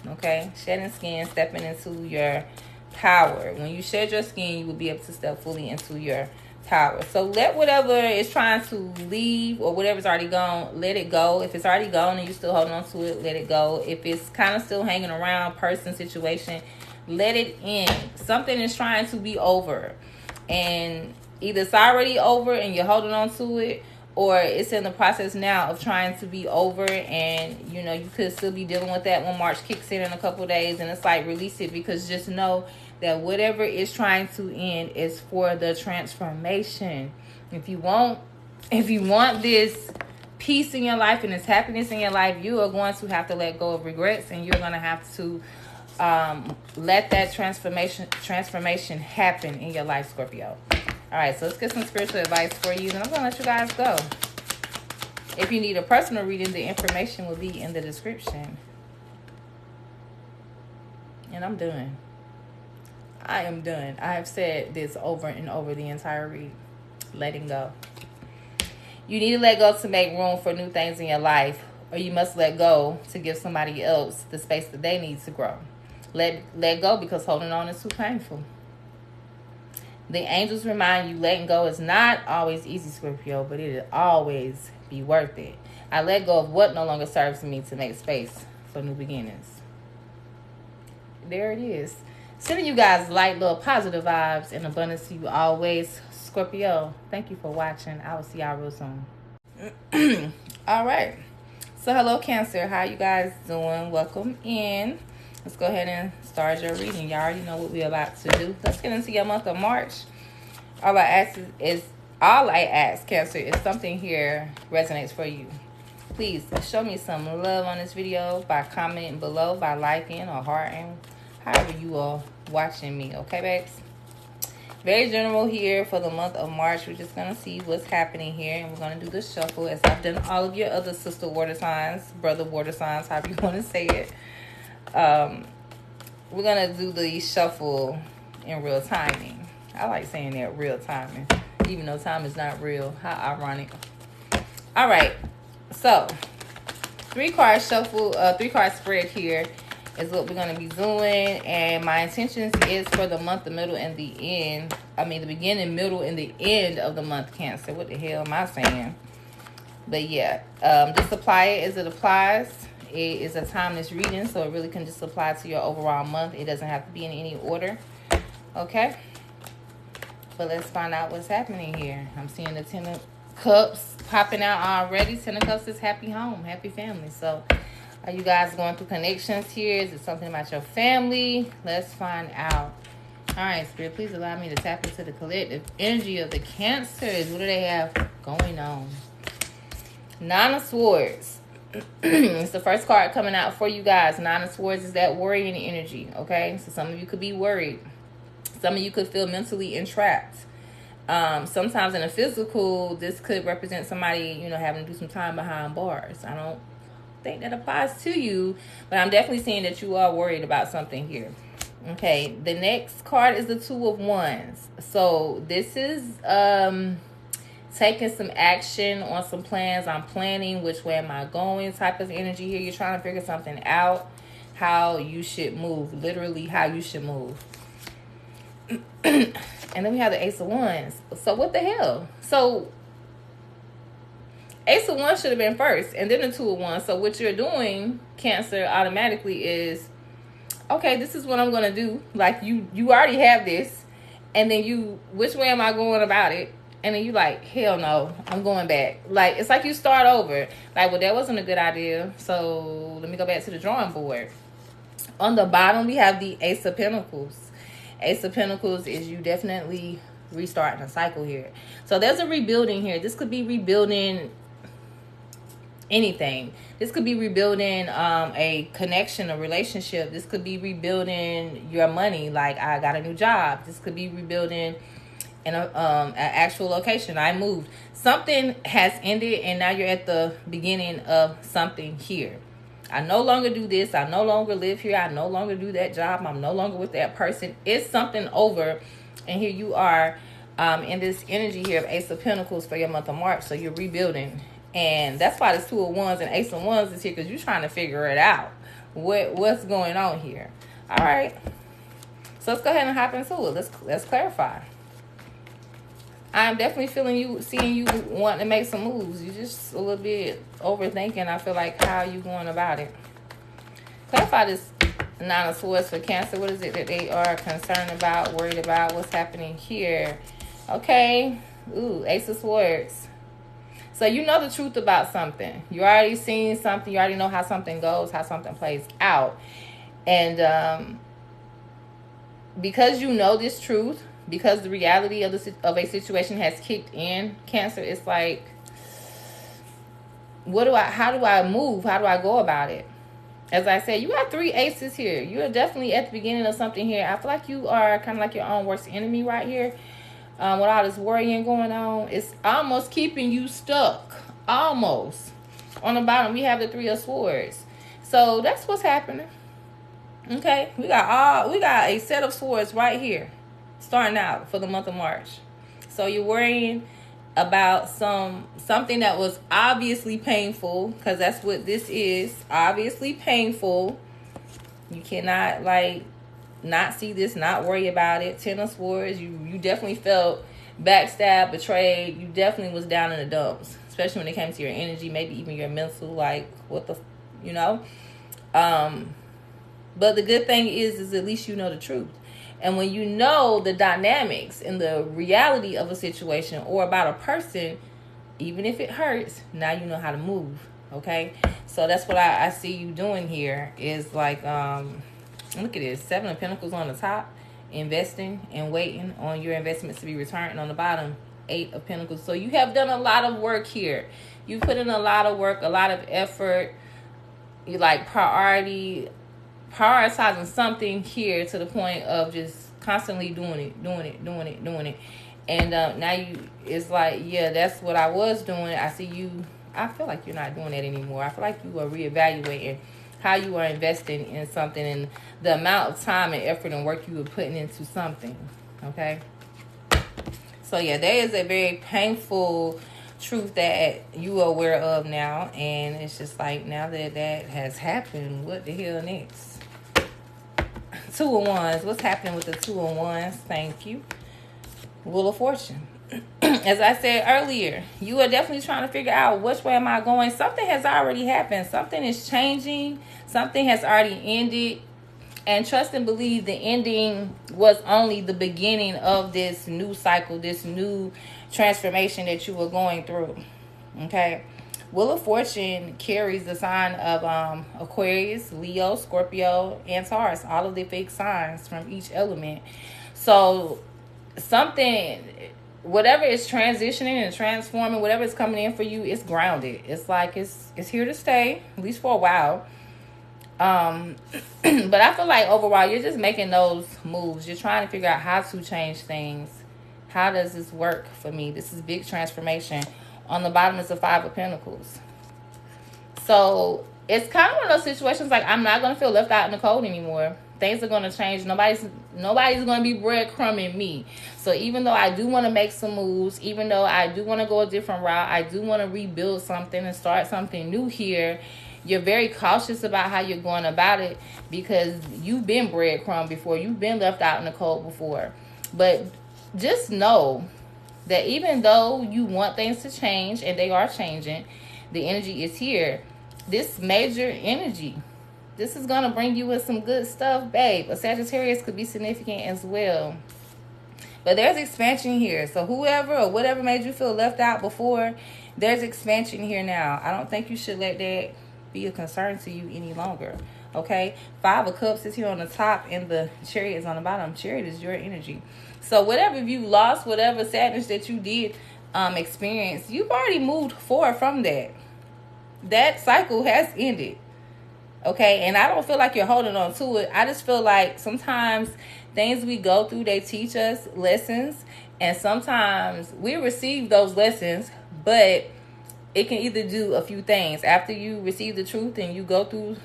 okay? Shedding skin, stepping into your power. When you shed your skin, you will be able to step fully into your power. So let whatever is trying to leave or whatever's already gone, let it go. If it's already gone and you're still holding on to it, let it go. If it's kind of still hanging around, person, situation, let it end. Something is trying to be over, and either it's already over and you're holding on to it, or it's in the process now of trying to be over, and you know you could still be dealing with that when March kicks in a couple days, and it's like release it, because just know that whatever is trying to end is for the transformation. If you want this peace in your life and this happiness in your life, you are going to have to let go of regrets, and you're going to have to let that transformation happen in your life, Scorpio. All right, so let's get some spiritual advice for you, and I'm going to let you guys go. If you need a personal reading, the information will be in the description. And I'm done. I am done. I have said this over and over the entire read. Letting go. You need to let go to make room for new things in your life, or you must let go to give somebody else the space that they need to grow. Let go because holding on is too painful. The angels remind you letting go is not always easy, Scorpio, but it'll always be worth it. I let go of what no longer serves me to make space for new beginnings. There it is. Sending you guys light, little positive vibes and abundance to you always, Scorpio. Thank you for watching. I will see y'all real soon. All right. So hello, Cancer. How you guys doing? Welcome in. Let's go ahead and start your reading. Y'all already know what we're about to do. Let's get into your month of March. All I ask, Cancer, is something here resonates for you. Please show me some love on this video by commenting below, by liking or hearting, however you are watching me. Okay, babes? Very general here for the month of March. We're just going to see what's happening here, and we're going to do the shuffle as I've done all of your other sister water signs, brother water signs, however you want to say it. We're gonna do the shuffle in real timing. I like saying that, real timing, even though time is not real. How ironic. All right, so 3-card shuffle, 3-card spread here is what we're gonna be doing, and my intentions is for the month, the middle, and the end. I mean, the beginning, middle, and the end of the month, Cancer. What the hell am I saying? But yeah, just apply it as it applies. It is a timeless reading, so it really can just apply to your overall month. It doesn't have to be in any order. Okay? But let's find out what's happening here. I'm seeing the 10 of Cups popping out already. 10 of Cups is happy home, happy family. So are you guys going through connections here? Is it something about your family? Let's find out. All All right, Spirit, please allow me to tap into the collective energy of the Cancers. What do they have going on? Nine of Swords. It's the first card coming out for you guys. Nine of Swords is that worrying energy, okay? So some of you could be worried. Some of you could feel mentally entrapped. Sometimes in a physical, this could represent somebody, having to do some time behind bars. I don't think that applies to you, but I'm definitely seeing that you are worried about something here. Okay, the next card is the Two of Wands. So this is taking some action on some plans. I'm planning, which way am I going type of energy here. You're trying to figure something out, how you should move, literally how you should move. And then we have the Ace of Wands. So what the hell? So Ace of Wands should have been first, and then the Two of Wands. So what you're doing, Cancer, automatically is, okay, this is what I'm going to do. Like, you already have this. And then which way am I going about it? And then you like, hell no, I'm going back. Like, it's like you start over. Like, well, that wasn't a good idea. So let me go back to the drawing board. On the bottom, we have the Ace of Pentacles. Ace of Pentacles is you definitely restarting a cycle here. So there's a rebuilding here. This could be rebuilding anything. This could be rebuilding a connection, a relationship. This could be rebuilding your money. Like, I got a new job. This could be rebuilding an actual location. I moved. Something has ended, and now you're at the beginning of something here. I no longer do this. I no longer live here. I no longer do that job. I'm no longer with that person. It's something over, and here you are in this energy here of Ace of Pentacles for your month of March. So you're rebuilding. And that's why the Two of Wands and Ace of Wands is here, because you're trying to figure it out. What's going on here? All right. So let's go ahead and hop into it. Let's clarify. I'm definitely seeing you wanting to make some moves. You're just a little bit overthinking, I feel like, how you going about it. Clarify this Nine of Swords for Cancer. What is it that they are concerned about, worried about? What's happening here? Okay. Ooh, Ace of Swords. So you know the truth about something. You already seen something. You already know how something goes, how something plays out. And because you know this truth, because the reality of a situation has kicked in, Cancer, it's like, how do I move? How do I go about it? As I said, you got 3 aces here. You're definitely at the beginning of something here. I feel like you are kind of like your own worst enemy right here. With all this worrying going on, it's almost keeping you stuck. Almost. On the bottom, we have the 3 of Swords. So that's what's happening. Okay, we got a set of swords right here, starting out for the month of March. So you're worrying about something that was obviously painful, because that's what this is. Obviously painful. You cannot not see this, not worry about it. 10 of Swords, you definitely felt backstabbed, betrayed. You definitely was down in the dumps, especially when it came to your energy, maybe even your mental, like, what the, but the good thing is at least you know the truth. And when you know the dynamics and the reality of a situation or about a person, even if it hurts, now you know how to move. Okay, so that's what I see you doing here is like, look at this, 7 of Pentacles on the top, investing and waiting on your investments to be returned. And on the bottom, 8 of Pentacles. So you have done a lot of work here. You put in a lot of work, a lot of effort. You like prioritizing something here to the point of just constantly doing it. And now it's like, yeah, that's what I was doing. I see you. I feel like you're not doing that anymore. I feel like you are reevaluating how you are investing in something and the amount of time and effort and work you were putting into something. Okay. So yeah, there is a very painful truth that you are aware of now. And it's just like, now that has happened, what the hell next? 2 of Wands. What's happening with the 2 of Wands? Thank you. Wheel of Fortune. As I said earlier, you are definitely trying to figure out which way am I going. Something has already happened. Something is changing. Something has already ended. And trust and believe the ending was only the beginning of this new cycle, this new transformation that you were going through. Okay. Wheel of Fortune carries the sign of Aquarius, Leo, Scorpio, and Taurus. All of the big signs from each element. So something, whatever is transitioning and transforming, whatever is coming in for you, it's grounded. It's like it's here to stay, at least for a while. But I feel like overall you're just making those moves. You're trying to figure out how to change things. How does this work for me? This is big transformation. On the bottom is the Five of Pentacles. So it's kind of one of those situations like I'm not going to feel left out in the cold anymore. Things are going to change. Nobody's going to be breadcrumbing me. So even though I do want to make some moves, even though I do want to go a different route, I do want to rebuild something and start something new here, you're very cautious about how you're going about it because you've been breadcrumbed before. You've been left out in the cold before. But just know that even though you want things to change, and they are changing, the energy is here. This major energy, this is going to bring you with some good stuff, babe. A Sagittarius could be significant as well. But there's expansion here. So whoever or whatever made you feel left out before, there's expansion here now. I don't think you should let that be a concern to you any longer. Okay? Five of Cups is here on the top and the Chariot is on the bottom. Chariot is your energy. So whatever you lost, whatever sadness that you did experience, you've already moved forward from that. That cycle has ended. Okay? And I don't feel like you're holding on to it. I just feel like sometimes things we go through, they teach us lessons. And sometimes we receive those lessons, but it can either do a few things. After you receive the truth and you go through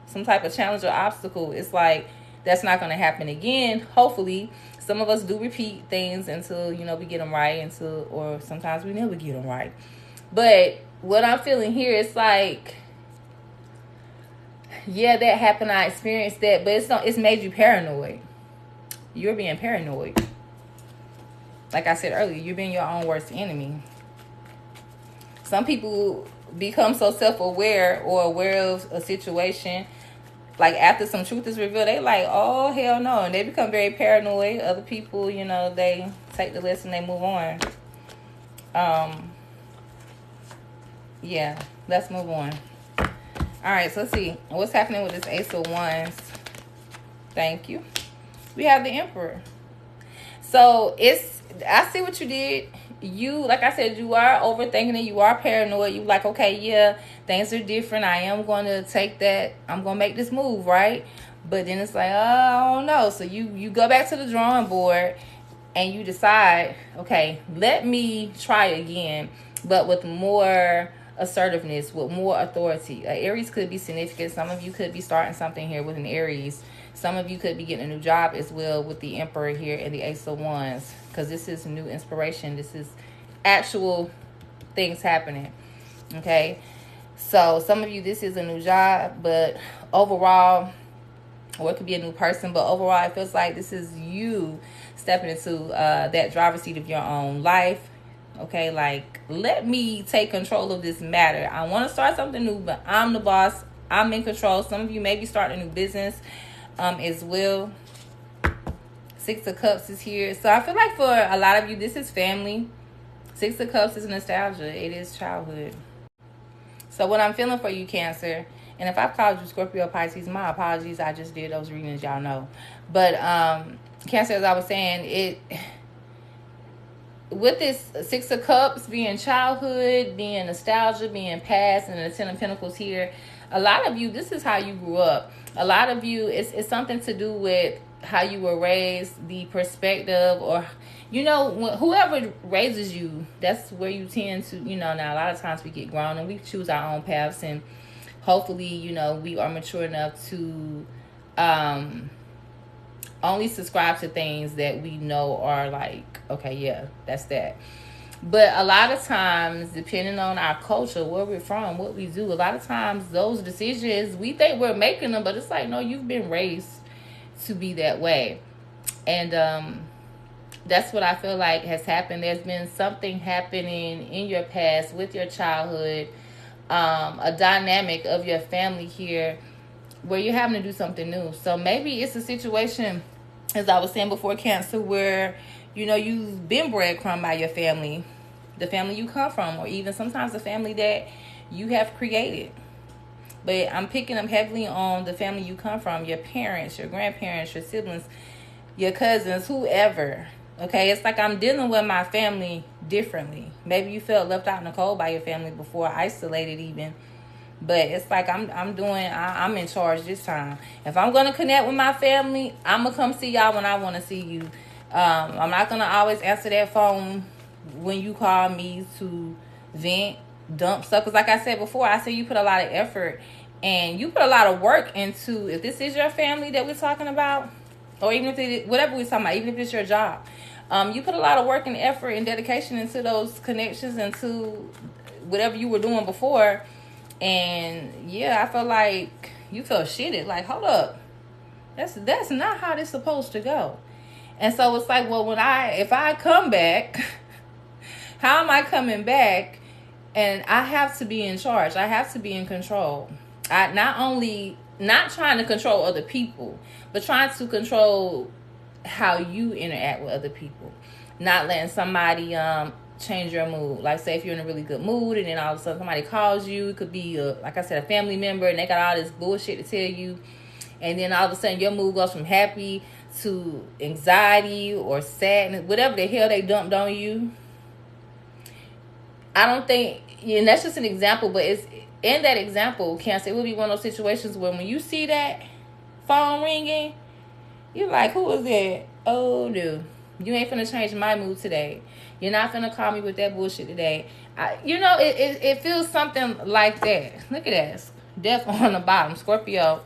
some type of challenge or obstacle, it's like that's not going to happen again. Hopefully, some of us do repeat things until, we get them right, or sometimes we never get them right. But what I'm feeling here, it's like, yeah, that happened. I experienced that, but it's made you paranoid. You're being paranoid. Like I said earlier, you're being your own worst enemy. Some people become so self-aware or aware of a situation, like after some truth is revealed, they like, oh, hell no. And they become very paranoid. Other people, they take the lesson, they move on. Yeah, let's move on. All right, so let's see. What's happening with this Ace of Wands? Thank you. We have the Emperor. So I see what you did. You, like I said, you are overthinking it. You are paranoid. You like, okay, yeah, things are different. I am going to take that. I'm going to make this move, right? But then it's like, oh, I don't know. So you go back to the drawing board and you decide, okay, let me try again, but with more assertiveness, with more authority. Aries could be significant. Some of you could be starting something here with an Aries. Some of you could be getting a new job as well with the Emperor here and the Ace of Wands, because this is new inspiration. This is actual things happening. Okay, so some of you, this is a new job, but overall, or it could be a new person, but overall it feels like this is you stepping into that driver's seat of your own life. Okay, like, let me take control of this matter. I want to start something new, but I'm the boss. I'm in control. Some of you may be starting a new business as well. Six of Cups is here. So I feel like for a lot of you, this is family. Six of Cups is nostalgia. It is childhood. So what I'm feeling for you, Cancer, and if I've called you Scorpio, Pisces, my apologies. I just did those readings, y'all know. But Cancer, as I was saying, with this Six of Cups being childhood, being nostalgia, being past, and the Ten of Pentacles here, a lot of you, this is how you grew up. A lot of you, it's something to do with how you were raised, the perspective, or, whoever raises you, that's where you tend to, now a lot of times we get grown and we choose our own paths, and hopefully, we are mature enough to only subscribe to things that we know are like, okay, yeah, that's that. But a lot of times, depending on our culture, where we're from, what we do, a lot of times those decisions, we think we're making them, but it's like, no, you've been raised to be that way. And that's what I feel like has happened. There's been something happening in your past with your childhood, a dynamic of your family here where you're having to do something new. So maybe it's a situation, as I was saying before, Cancer, where you've been breadcrumbed by your family, the family you come from, or even sometimes the family that you have created. But I'm picking up heavily on the family you come from, your parents, your grandparents, your siblings. your cousins, whoever. Okay, it's like I'm dealing with my family differently. Maybe you felt left out in the cold by your family before, isolated even. But it's like I'm in charge this time. If I'm gonna connect with my family, I'm gonna come see y'all when I want to see you. I'm not gonna always answer that phone when you call me to vent, dump stuff. Because like I said before, I say you put a lot of effort and you put a lot of work into. If this is your family that we're talking about, or even if it, whatever we're talking about, even if it's your job, you put a lot of work and effort and dedication into those connections, into whatever you were doing before. And yeah, I feel like you feel shitted. Like, hold up, that's not how this supposed to go. And so it's like, well, if I come back, how am I coming back? And I have to be in charge. I have to be in control. I not trying to control other people, but trying to control how you interact with other people. Not letting somebody change your mood. Like, say if you're in a really good mood and then all of a sudden somebody calls you, it could be like I said, a family member, and they got all this bullshit to tell you, and then all of a sudden your mood goes from happy to anxiety or sadness, whatever the hell they dumped on you. I don't think, and that's just an example, but it's in that example, Cancer, it would be one of those situations where when you see that phone ringing, you're like, who is that? Oh no, you ain't finna change my mood today. You're not finna call me with that bullshit today. It feels something like that. Look at that, death on the bottom, Scorpio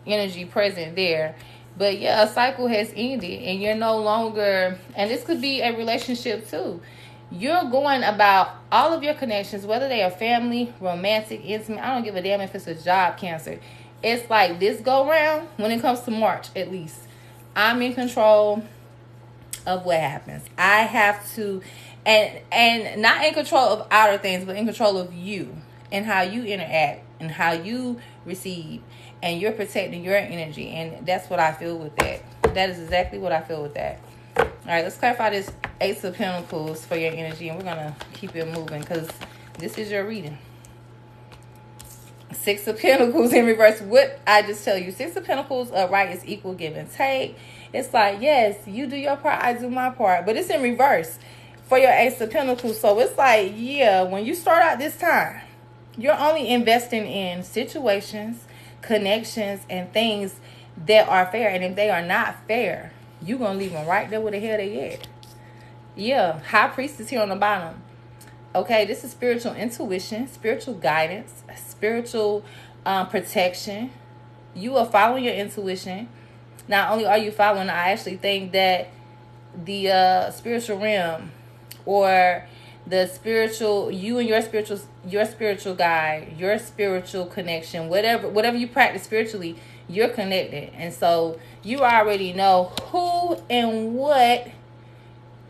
energy present there. But yeah, a cycle has ended and you're no longer, and this could be a relationship too. You're going about all of your connections, whether they are family, romantic, intimate. I don't give a damn if it's a job, Cancer. It's like this go round, when it comes to March at least, I'm in control of what happens. I have to, and not in control of outer things, but in control of you and how you interact and how you receive. And you're protecting your energy. And that's what I feel with that. That is exactly what I feel with that. All right, let's clarify this Ace of Pentacles for your energy. And we're going to keep it moving because this is your reading. Six of Pentacles in reverse. What I just tell you, Six of Pentacles upright is equal give and take. It's like, yes, you do your part, I do my part. But it's in reverse for your Ace of Pentacles. So it's like, yeah, when you start out this time, you're only investing in situations, connections, and things that are fair. And if they are not fair, you're going to leave them right there where the hell they at. Yeah, High Priestess here on the bottom. Okay, this is spiritual intuition, spiritual guidance, spiritual protection. You are following your intuition. Not only are you following, I actually think that the spiritual realm, or the spiritual, you and your spiritual guide, your spiritual connection, whatever you practice spiritually, you're connected. And so you already know who and what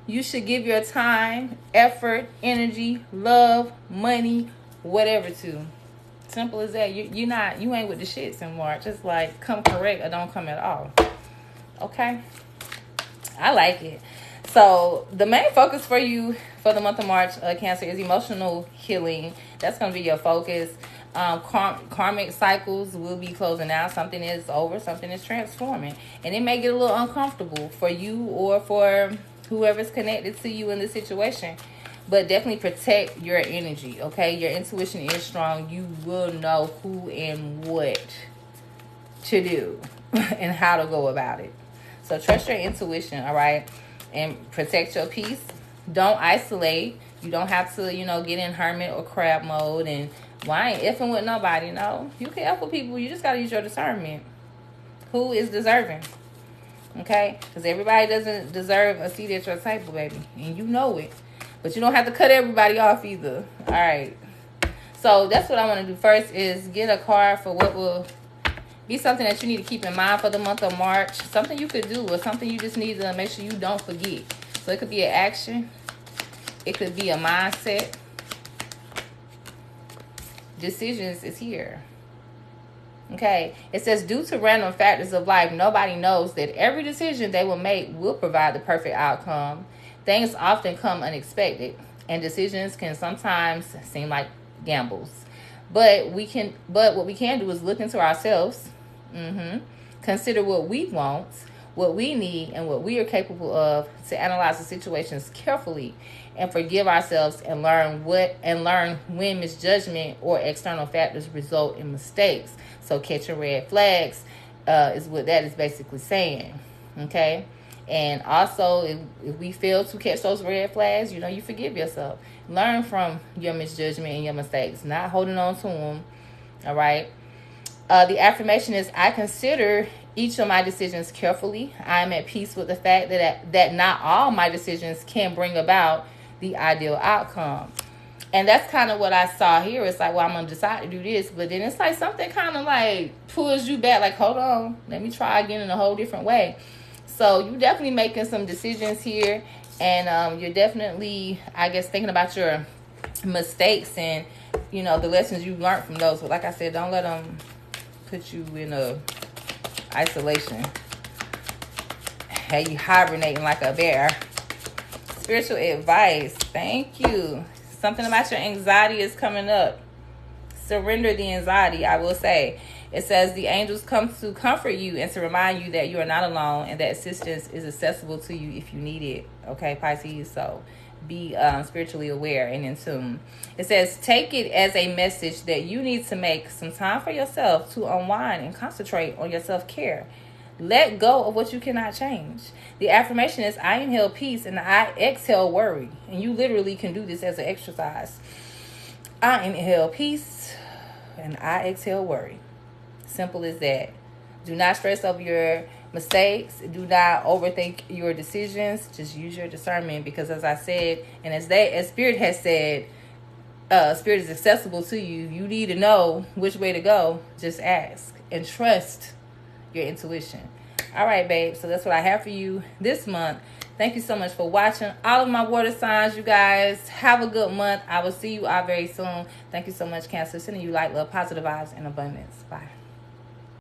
you should give your time, effort, energy, love, money, whatever to. Simple as that. You ain't with the shits in March. It's like, come correct or don't come at all. Okay? I like it. So the main focus for you for the month of March, Cancer, is emotional healing. That's going to be your focus. Karmic cycles will be closing out. Something is over. Something is transforming. And it may get a little uncomfortable for you or for whoever's connected to you in this situation. But definitely protect your energy, okay? Your intuition is strong. You will know who and what to do and how to go about it. So trust your intuition, all right? And protect your peace. Don't isolate. You don't have to, get in hermit or crab mode. And I ain't effing with nobody, no. You can F with people. You just got to use your discernment. Who is deserving? Okay? Because everybody doesn't deserve a seat at your table, baby. And you know it. But you don't have to cut everybody off either. All right. So that's what I want to do first, is get a card for what will be something that you need to keep in mind for the month of March. Something you could do, or something you just need to make sure you don't forget. So it could be an action. It could be a mindset. Decisions is here. Okay. It says, due to random factors of life, nobody knows that every decision they will make will provide the perfect outcome. Things often come unexpected, and decisions can sometimes seem like gambles. But what we can do is look into ourselves, consider what we want, what we need and what we are capable of, to analyze the situations carefully and forgive ourselves, and learn when misjudgment or external factors result in mistakes. So catching red flags is what that is basically saying. Okay. And also, if we fail to catch those red flags, you forgive yourself. Learn from your misjudgment and your mistakes, not holding on to them. All right. The affirmation is, I consider each of my decisions carefully. I am at peace with the fact that not all my decisions can bring about the ideal outcome. And that's kind of what I saw here. It's like, well, I'm going to decide to do this. But then it's like something kind of like pulls you back. Like, hold on, let me try again in a whole different way. So you're definitely making some decisions here. And you're definitely, I guess, thinking about your mistakes and, the lessons you learned from those. But like I said, don't let them put you in a isolation. Hey, you hibernating like a bear. Spiritual advice. Thank you. Something about your anxiety is coming up. Surrender the anxiety, I will say. It says the angels come to comfort you and to remind you that you are not alone and that assistance is accessible to you if you need it. Okay, Pisces? So be spiritually aware and in tune. It says, take it as a message that you need to make some time for yourself to unwind and concentrate on your self-care. Let go of what you cannot change. The affirmation is, I inhale peace and I exhale worry. And you literally can do this as an exercise. I inhale peace and I exhale worry. Simple as that. Do not stress over your mistakes. Do not overthink your decisions. Just use your discernment, because as I said, and as Spirit has said, Spirit is accessible to you. You need to know which way to go. Just ask and trust your intuition. All right, babe. So that's what I have for you this month. Thank you so much for watching. All of my water signs, you guys, have a good month. I will see you all very soon. Thank you so much, Cancer. Sending you light, love, positive vibes, and abundance. Bye.